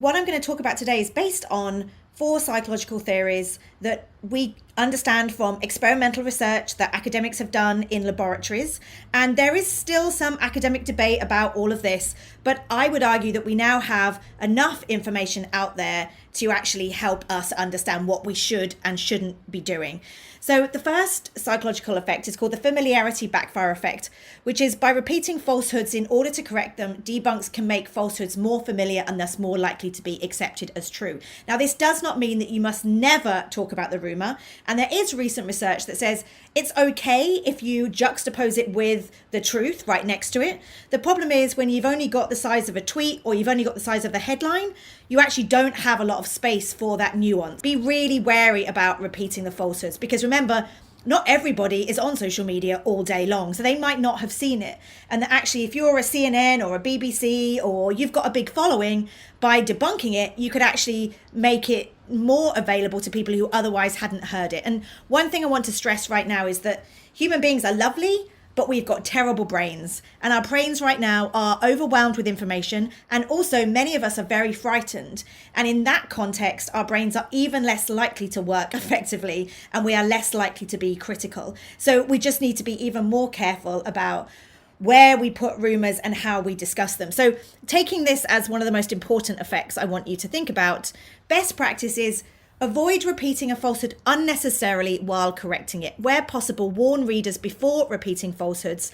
what I'm going to talk about today is based on 4 psychological theories that we understand from experimental research that academics have done in laboratories. And there is still some academic debate about all of this, but I would argue that we now have enough information out there to actually help us understand what we should and shouldn't be doing. So the first psychological effect is called the familiarity backfire effect, which is by repeating falsehoods in order to correct them, debunks can make falsehoods more familiar and thus more likely to be accepted as true. Now, this does not mean that you must never talk about the rumor. And there is recent research that says it's okay if you juxtapose it with the truth right next to it. The problem is when you've only got the size of a tweet or you've only got the size of the headline, you actually don't have a lot of space for that nuance. Be really wary about repeating the falsehoods because remember, not everybody is on social media all day long, so they might not have seen it. And that actually, if you're a CNN or a BBC or you've got a big following, by debunking it, you could actually make it more available to people who otherwise hadn't heard it. And one thing I want to stress right now is that human beings are lovely, but we've got terrible brains. And our brains right now are overwhelmed with information. And also many of us are very frightened. And in that context, our brains are even less likely to work effectively and we are less likely to be critical. So we just need to be even more careful about where we put rumors and how we discuss them. So taking this as one of the most important effects I want you to think about, best practice is avoid repeating a falsehood unnecessarily while correcting it. Where possible, warn readers before repeating falsehoods.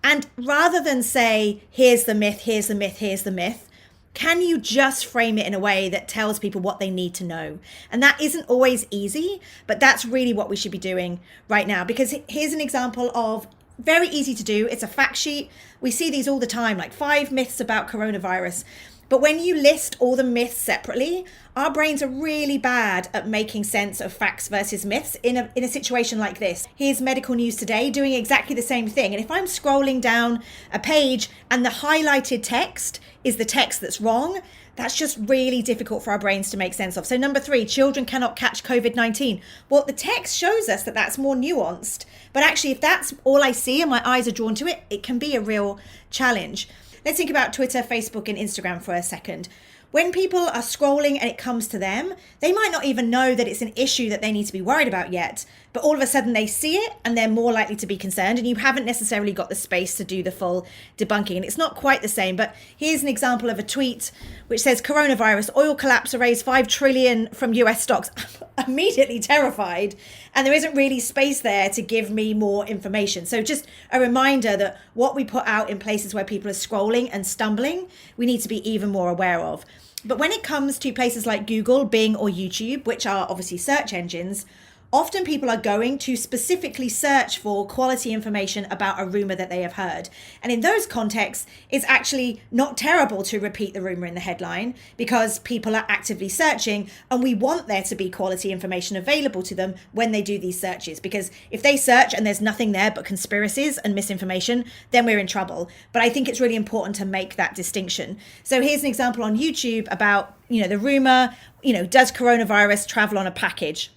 And rather than say, here's the myth, here's the myth, here's the myth, can you just frame it in a way that tells people what they need to know? And that isn't always easy, but that's really what we should be doing right now. Because here's an example of very easy to do. It's a fact sheet. We see these all the time, like 5 myths about coronavirus. But when you list all the myths separately, our brains are really bad at making sense of facts versus myths in a situation like this. Here's Medical News Today doing exactly the same thing. And if I'm scrolling down a page and the highlighted text is the text that's wrong, that's just really difficult for our brains to make sense of. So number 3, children cannot catch COVID-19. Well, the text shows us that that's more nuanced. But actually, if that's all I see and my eyes are drawn to it, it can be a real challenge. Let's think about Twitter, Facebook, and Instagram for a second. When people are scrolling and it comes to them, they might not even know that it's an issue that they need to be worried about yet. But all of a sudden they see it and they're more likely to be concerned, and you haven't necessarily got the space to do the full debunking. And it's not quite the same, but here's an example of a tweet which says coronavirus, oil collapse erased 5 trillion from US stocks. I'm immediately terrified, and there isn't really space there to give me more information. So just a reminder that what we put out in places where people are scrolling and stumbling, we need to be even more aware of. But when it comes to places like Google, Bing, or YouTube, which are obviously search engines, often people are going to specifically search for quality information about a rumor that they have heard. And in those contexts, it's actually not terrible to repeat the rumor in the headline because people are actively searching, and we want there to be quality information available to them when they do these searches. Because if they search and there's nothing there but conspiracies and misinformation, then we're in trouble. But I think it's really important to make that distinction. So here's an example on YouTube about, the rumor, does coronavirus travel on a package?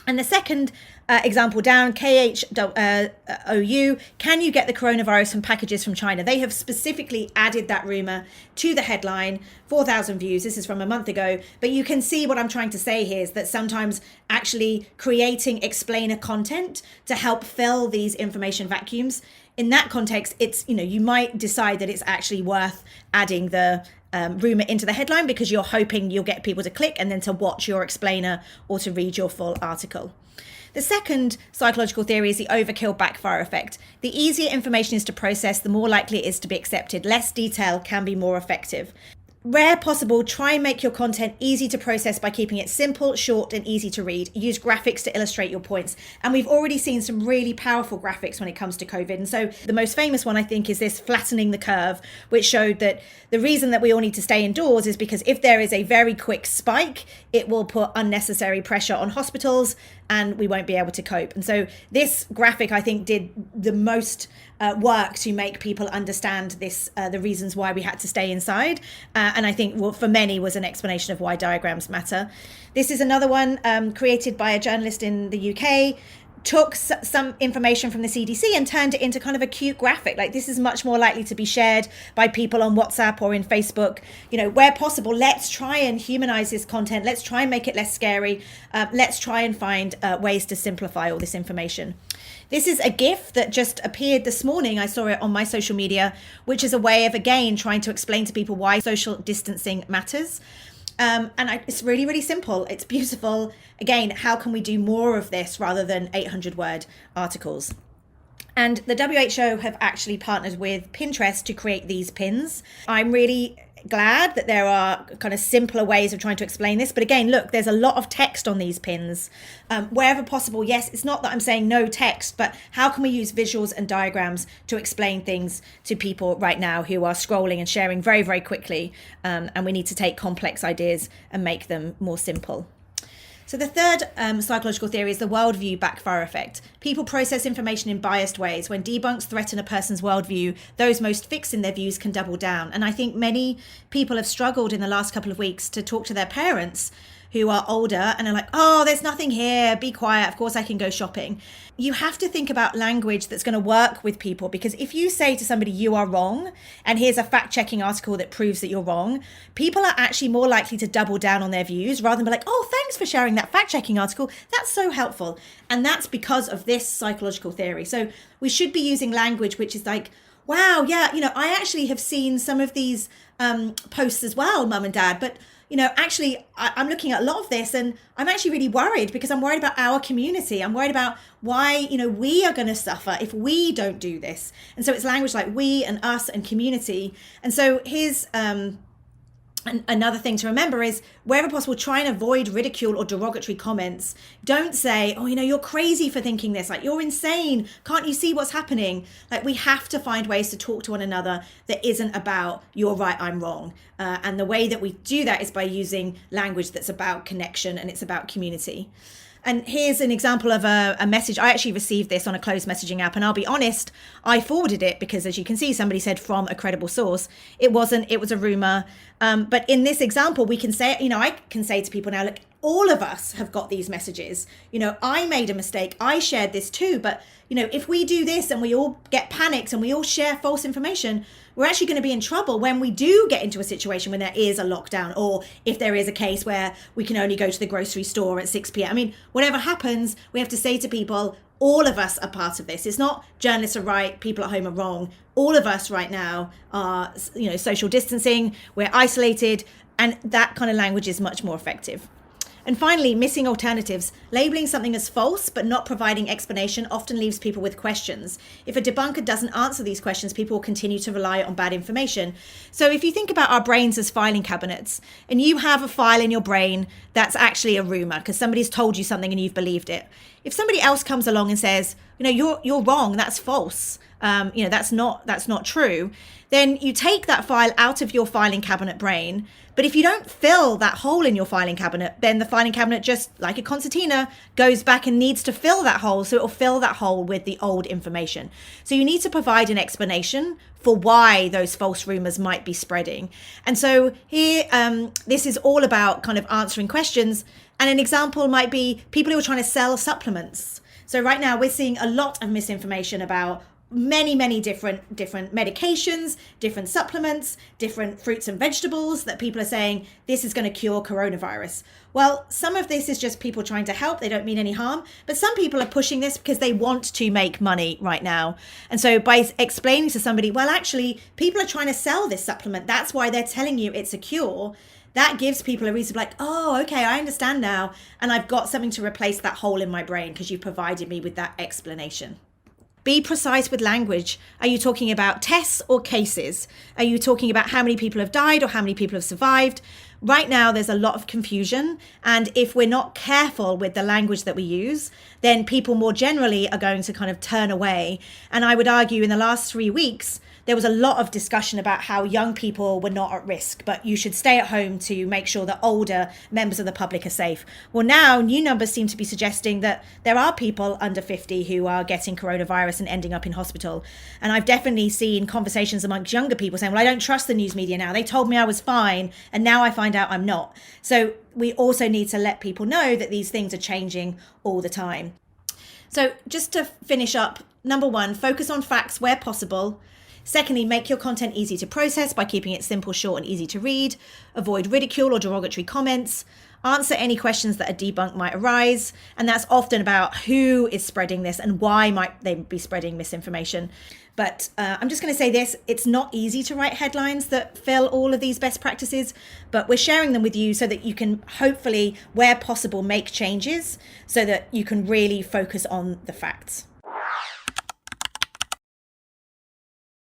And the second example down, KHOU, can you get the coronavirus from packages from China? They have specifically added that rumor to the headline, 4,000 views. This is from a month ago. But you can see what I'm trying to say here is that sometimes actually creating explainer content to help fill these information vacuums, in that context, it's, you might decide that it's actually worth adding the rumor into the headline because you're hoping you'll get people to click and then to watch your explainer or to read your full article. The second psychological theory is the overkill backfire effect. The easier information is to process, the more likely it is to be accepted. Less detail can be more effective. Where possible, try and make your content easy to process by keeping it simple, short, and easy to read. Use graphics to illustrate your points. And we've already seen some really powerful graphics when it comes to COVID. And so the most famous one, I think, is this flattening the curve, which showed that the reason that we all need to stay indoors is because if there is a very quick spike, it will put unnecessary pressure on hospitals and we won't be able to cope. And so this graphic, I think, did the most work to make people understand this, the reasons why we had to stay inside. And I think for many was an explanation of why diagrams matter. This is another one created by a journalist in the UK. took some information from the CDC and turned it into kind of a cute graphic. Like, this is much more likely to be shared by people on WhatsApp or in Facebook. You know, where possible, let's try and humanize this content. Let's try and make it less scary. Let's try and find ways to simplify all this information. This is a GIF that just appeared this morning. I saw it on my social media, which is a way of, again, trying to explain to people why social distancing matters. It's really, really simple. It's beautiful. Again, how can we do more of this rather than 800-word articles? And the WHO have actually partnered with Pinterest to create these pins. I'm really glad that there are kind of simpler ways of trying to explain this. But again, look, there's a lot of text on these pins. Wherever possible, yes, it's not that I'm saying no text, but how can we use visuals and diagrams to explain things to people right now who are scrolling and sharing very, very quickly? And we need to take complex ideas and make them more simple. So the third psychological theory is the worldview backfire effect. People process information in biased ways. When debunks threaten a person's worldview, those most fixed in their views can double down. And I think many people have struggled in the last couple of weeks to talk to their parents who are older and are like, oh, there's nothing here, be quiet, of course I can go shopping. You have to think about language that's going to work with people, because if you say to somebody you are wrong, and here's a fact-checking article that proves that you're wrong, people are actually more likely to double down on their views rather than be like, oh, thanks for sharing that fact-checking article, that's so helpful. And that's because of this psychological theory. So we should be using language which is like, wow, yeah, you know, I actually have seen some of these posts as well, mum and dad, but you know, actually, I'm looking at a lot of this and I'm actually really worried, because I'm worried about our community. I'm worried about why, you know, we are going to suffer if we don't do this. And so it's language like we and us and community. And so here's another thing to remember is, wherever possible, try and avoid ridicule or derogatory comments. Don't say, oh, you know, you're crazy for thinking this, like, you're insane, can't you see what's happening? Like, we have to find ways to talk to one another that isn't about you're right, I'm wrong. And the way that we do that is by using language that's about connection and it's about community. And here's an example of a message. I actually received this on a closed messaging app, and I'll be honest, I forwarded it because, as you can see, somebody said from a credible source. It wasn't, it was a rumor. But in this example, we can say, you know, I can say to people now, look, all of us have got these messages. You know, I made a mistake. I shared this too. But, you know, if we do this and we all get panicked and we all share false information, we're actually going to be in trouble when we do get into a situation when there is a lockdown, or if there is a case where we can only go to the grocery store at 6 p.m. I mean, whatever happens, we have to say to people, all of us are part of this. It's not journalists are right, people at home are wrong. All of us right now are, you know, social distancing, we're isolated, and that kind of language is much more effective. And finally, missing alternatives. Labeling something as false but not providing explanation often leaves people with questions. If a debunker doesn't answer these questions, people will continue to rely on bad information. So if you think about our brains as filing cabinets, and you have a file in your brain that's actually a rumor because somebody's told you something and you've believed it. If somebody else comes along and says, you know, you're wrong, that's false, you know, that's not true, then you take that file out of your filing cabinet brain. But if you don't fill that hole in your filing cabinet, then the filing cabinet, just like a concertina, goes back and needs to fill that hole. So it'll fill that hole with the old information. So you need to provide an explanation for why those false rumors might be spreading. And so here, this is all about kind of answering questions. And an example might be people who are trying to sell supplements. So right now we're seeing a lot of misinformation about many different medications, different supplements, different fruits and vegetables that people are saying this is going to cure coronavirus. Well, some of this is just people trying to help. They don't mean any harm. But some people are pushing this because they want to make money right now. And so by explaining to somebody, well, actually, people are trying to sell this supplement, that's why they're telling you it's a cure, that gives people a reason to be like, oh, okay, I understand now. And I've got something to replace that hole in my brain because you provided me with that explanation. Be precise with language. Are you talking about tests or cases? Are you talking about how many people have died or how many people have survived? Right now, there's a lot of confusion. And if we're not careful with the language that we use, then people more generally are going to kind of turn away. And I would argue in the last 3 weeks, there was a lot of discussion about how young people were not at risk, but you should stay at home to make sure that older members of the public are safe. Well, now new numbers seem to be suggesting that there are people under 50 who are getting coronavirus and ending up in hospital. And I've definitely seen conversations amongst younger people saying, well, I don't trust the news media now. They told me I was fine, and now I find out I'm not. So we also need to let people know that these things are changing all the time. So just to finish up, number one, focus on facts where possible. Secondly, make your content easy to process by keeping it simple, short, and easy to read. Avoid ridicule or derogatory comments. Answer any questions that a debunk might arise. And that's often about who is spreading this and why might they be spreading misinformation. But I'm just going to say this, it's not easy to write headlines that fill all of these best practices, but we're sharing them with you so that you can hopefully, where possible, make changes so that you can really focus on the facts.